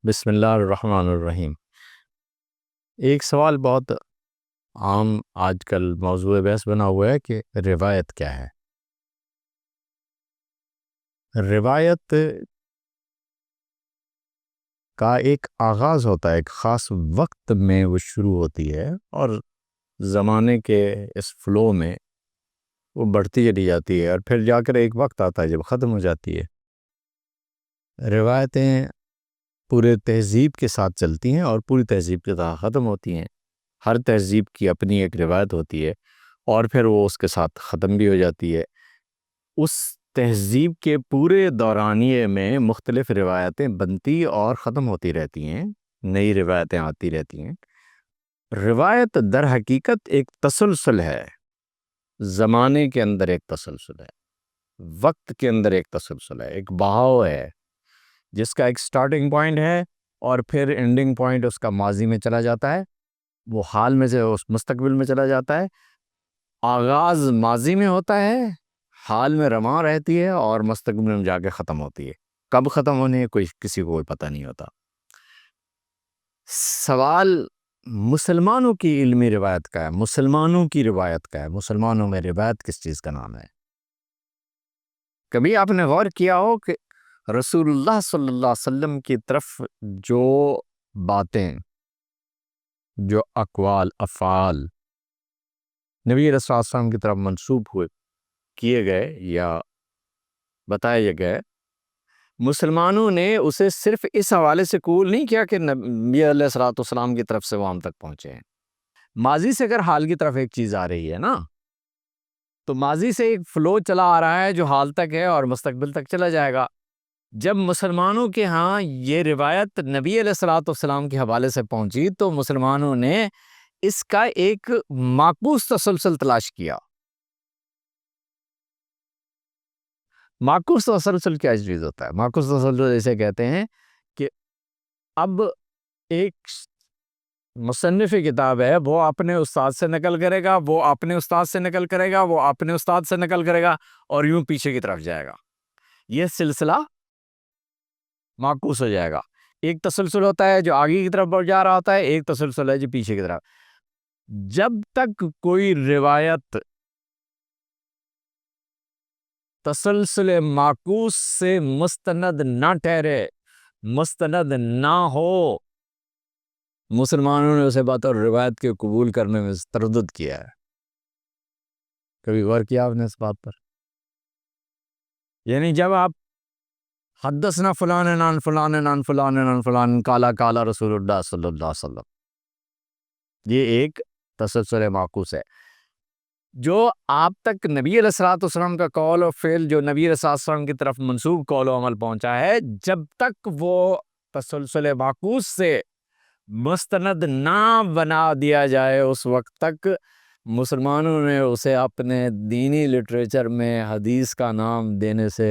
بسم اللہ الرحمن الرحیم۔ ایک سوال بہت عام آج کل موضوع بحث بنا ہوا ہے کہ روایت کیا ہے۔ روایت کا ایک آغاز ہوتا ہے، ایک خاص وقت میں وہ شروع ہوتی ہے اور زمانے کے اس فلو میں وہ بڑھتی چلی جاتی ہے اور پھر جا کر ایک وقت آتا ہے جب ختم ہو جاتی ہے۔ روایتیں پورے تہذیب کے ساتھ چلتی ہیں اور پوری تہذیب کے ساتھ ختم ہوتی ہیں۔ ہر تہذیب کی اپنی ایک روایت ہوتی ہے اور پھر وہ اس کے ساتھ ختم بھی ہو جاتی ہے۔ اس تہذیب کے پورے دورانیے میں مختلف روایتیں بنتی اور ختم ہوتی رہتی ہیں، نئی روایتیں آتی رہتی ہیں۔ روایت در حقیقت ایک تسلسل ہے، زمانے کے اندر ایک تسلسل ہے، وقت کے اندر ایک تسلسل ہے، ایک بہاؤ ہے جس کا ایک سٹارٹنگ پوائنٹ ہے اور پھر اینڈنگ پوائنٹ اس کا ماضی میں چلا جاتا ہے، وہ حال میں سے اس مستقبل میں چلا جاتا ہے۔ آغاز ماضی میں ہوتا ہے، حال میں رواں رہتی ہے اور مستقبل میں جا کے ختم ہوتی ہے۔ کب ختم ہونے کوئی کسی کو کوئی پتہ نہیں ہوتا۔ سوال مسلمانوں کی علمی روایت کا ہے، مسلمانوں کی روایت کا ہے، مسلمانوں میں روایت کس چیز کا نام ہے؟ کبھی آپ نے غور کیا ہو کہ رسول اللہ صلی اللہ علیہ وسلم کی طرف جو باتیں، جو اقوال، افعال نبی رسول اللہ علیہ وسلم کی طرف منسوب ہوئے، کیے گئے یا بتائے گئے، مسلمانوں نے اسے صرف اس حوالے سے قبول نہیں کیا کہ نبی علیہ الصلوۃ والسلام کی طرف سے وہ ہم تک پہنچے ہیں۔ ماضی سے اگر حال کی طرف ایک چیز آ رہی ہے نا، تو ماضی سے ایک فلو چلا آ رہا ہے جو حال تک ہے اور مستقبل تک چلا جائے گا۔ جب مسلمانوں کے ہاں یہ روایت نبی علیہ الصلوۃ والسلام کے حوالے سے پہنچی تو مسلمانوں نے اس کا ایک معکوس تسلسل تلاش کیا۔ معکوس تسلسل کیا چیز ہوتا ہے؟ معکوس تسلسل اسے کہتے ہیں کہ اب ایک مصنف کتاب ہے، وہ اپنے استاد سے نقل کرے گا، وہ اپنے استاد سے نقل کرے گا، وہ اپنے استاد سے نقل کرے گا اور یوں پیچھے کی طرف جائے گا۔ یہ سلسلہ معکوس ہو جائے گا۔ ایک تسلسل ہوتا ہے جو آگے کی طرف بڑھ جا رہا ہوتا ہے، ایک تسلسل ہے جو پیچھے کی طرف۔ جب تک کوئی روایت تسلسل معکوس سے مستند نہ ٹھہرے، مستند نہ ہو، مسلمانوں نے اسے بطور روایت کے قبول کرنے میں تردد کیا ہے۔ کبھی غور کیا آپ نے اس بات پر؟ یعنی جب آپ حدثنا فلان عن فلان عن فلان عن فلان قال قال رسول اللہ صلی اللہ علیہ وسلم، یہ ایک تسلسل معکوس ہے۔ جو آپ تک نبی علیہ الصلوۃ والسلام کا قول اور فعل، جو نبی علیہ الصلوۃ والسلام کی طرف منسوب قول و عمل پہنچا ہے، جب تک وہ تسلسل معکوس سے مستند نہ بنا دیا جائے اس وقت تک مسلمانوں نے اسے اپنے دینی لٹریچر میں حدیث کا نام دینے سے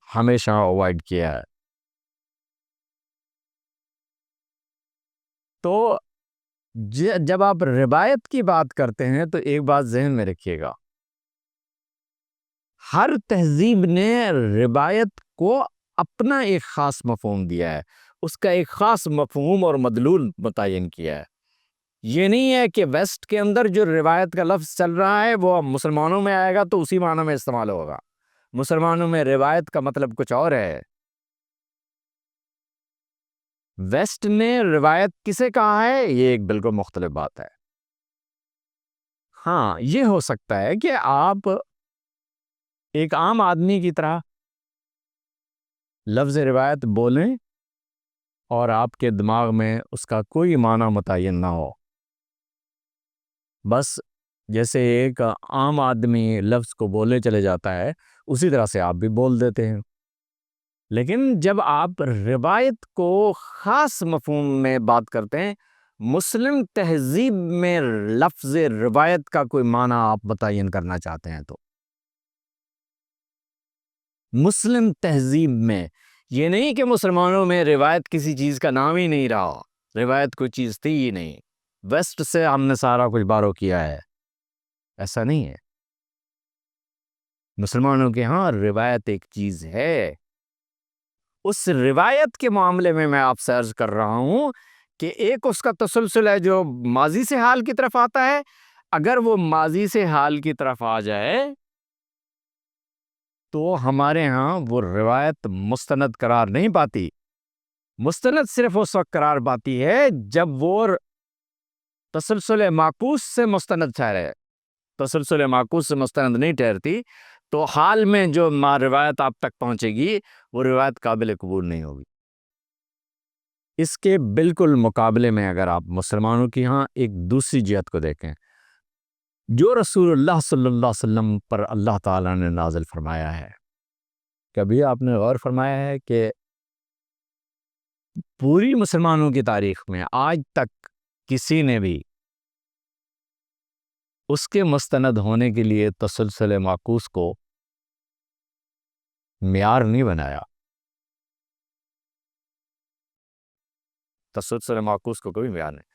ہمیشہ اوائڈ کیا ہے۔ تو جب آپ روایت کی بات کرتے ہیں تو ایک بات ذہن میں رکھیے گا، ہر تہذیب نے روایت کو اپنا ایک خاص مفہوم دیا ہے، اس کا ایک خاص مفہوم اور مدلول متعین کیا ہے۔ یہ نہیں ہے کہ ویسٹ کے اندر جو روایت کا لفظ چل رہا ہے وہ مسلمانوں میں آئے گا تو اسی معنی میں استعمال ہوگا۔ مسلمانوں میں روایت کا مطلب کچھ اور ہے۔ ویسٹ نے روایت کسے کہا ہے، یہ ایک بالکل مختلف بات ہے۔ ہاں، یہ ہو سکتا ہے کہ آپ ایک عام آدمی کی طرح لفظ روایت بولیں اور آپ کے دماغ میں اس کا کوئی معنی متعین نہ ہو، بس جیسے ایک عام آدمی لفظ کو بولے چلے جاتا ہے اسی طرح سے آپ بھی بول دیتے ہیں۔ لیکن جب آپ روایت کو خاص مفہوم میں بات کرتے ہیں، مسلم تہذیب میں لفظ روایت کا کوئی معنی آپ متعین کرنا چاہتے ہیں تو مسلم تہذیب میں، یہ نہیں کہ مسلمانوں میں روایت کسی چیز کا نام ہی نہیں رہا، روایت کوئی چیز تھی ہی نہیں، ویسٹ سے ہم نے سارا کچھ بارو کیا ہے، ایسا نہیں ہے۔ مسلمانوں کے ہاں روایت ایک چیز ہے، اس روایت کے معاملے میں آپ سے عرض کر رہا ہوں کہ ایک اس کا تسلسل ہے جو ماضی سے حال کی طرف آتا ہے. اگر وہ ماضی سے حال کی طرف آ جائے تو ہمارے ہاں وہ روایت مستند قرار نہیں پاتی. مستند صرف اس وقت قرار پاتی ہے جب وہ تسلسل معکوس سے مستند ٹھہرے. تسلسل معکوس سے مستند نہیں ٹھہرتی تو حال میں جو روایت آپ تک پہنچے گی وہ روایت قابل قبول نہیں ہوگی. اس کے بالکل مقابلے میں اگر آپ مسلمانوں کی ہاں ایک دوسری جہت کو دیکھیں، جو رسول اللہ صلی اللہ علیہ وسلم پر اللہ تعالیٰ نے نازل فرمایا ہے، کبھی آپ نے غور فرمایا ہے کہ پوری مسلمانوں کی تاریخ میں آج تک کسی نے بھی اس کے مستند ہونے کے لیے تسلسل معکوس کو معیار نہیں بنایا. تسلسل معکوس کو کوئی معیار نہیں.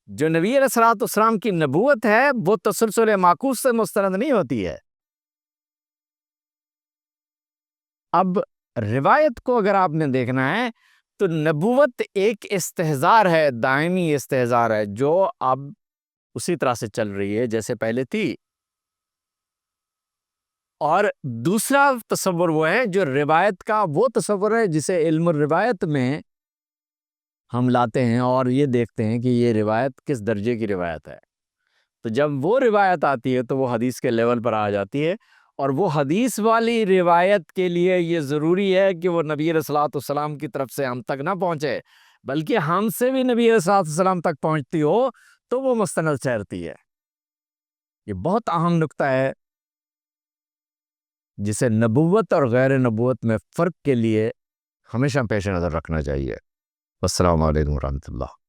جو نبی علیہ الصلوۃ والسلام کی نبوت ہے وہ تسلسل معکوس سے مستند نہیں ہوتی ہے. اب روایت کو اگر آپ نے دیکھنا ہے تو نبوت ایک استحضار ہے، دائمی استحضار ہے، جو اب اسی طرح سے چل رہی ہے جیسے پہلے تھی. اور دوسرا تصور وہ ہے جو روایت کا وہ تصور ہے جسے علم الروایت میں ہم لاتے ہیں اور یہ دیکھتے ہیں کہ یہ روایت کس درجے کی روایت ہے. تو جب وہ روایت آتی ہے تو وہ حدیث کے لیول پر آ جاتی ہے، اور وہ حدیث والی روایت کے لیے یہ ضروری ہے کہ وہ نبی علیہ الصلوۃ والسلام کی طرف سے ہم تک نہ پہنچے، بلکہ ہم سے بھی نبی علیہ الصلوۃ والسلام تک پہنچتی ہو تو وہ مستند ٹھہرتی ہے. یہ بہت اہم نقطہ ہے جسے نبوت اور غیر نبوت میں فرق کے لیے ہمیشہ پیش نظر رکھنا چاہیے. السلام علیکم ورحمۃ اللہ.